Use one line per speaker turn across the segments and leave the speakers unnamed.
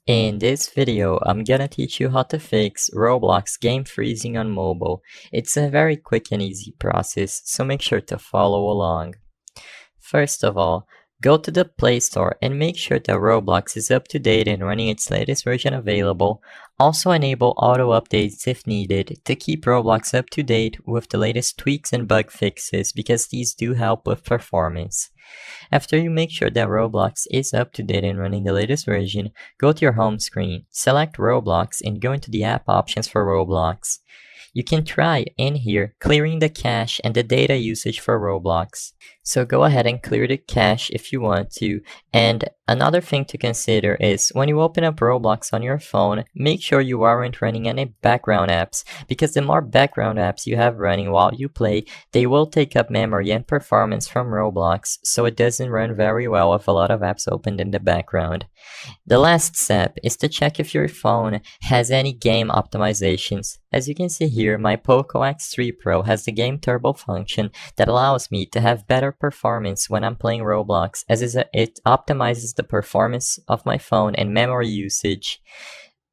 In this video, I'm gonna teach you how to fix Roblox game freezing on mobile. It's a very quick and easy process, so make sure to follow along. First of all, go to the Play Store and make sure that Roblox is up to date and running its latest version available. Also enable auto updates if needed to keep Roblox up to date with the latest tweaks and bug fixes because these do help with performance. After you make sure that Roblox is up to date and running the latest version, go to your home screen, select Roblox and go into the app options for Roblox. You can try in here clearing the cache and the data usage for Roblox. So go ahead and clear the cache if you want to. And another thing to consider is when you open up Roblox on your phone, make sure you aren't running any background apps, because the more background apps you have running while you play, they will take up memory and performance from Roblox, so it doesn't run very well with a lot of apps opened in the background. The last step is to check if your phone has any game optimizations. As you can see here, my Poco X3 Pro has the Game Turbo function that allows me to have better performance when I'm playing Roblox, as it optimizes the performance of my phone and memory usage.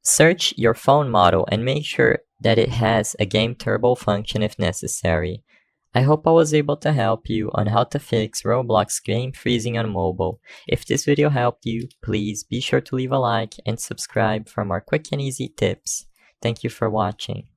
Search your phone model and make sure that it has a Game Turbo function if necessary. I hope I was able to help you on how to fix Roblox game freezing on mobile. If this video helped you, please be sure to leave a like and subscribe for more quick and easy tips. Thank you for watching.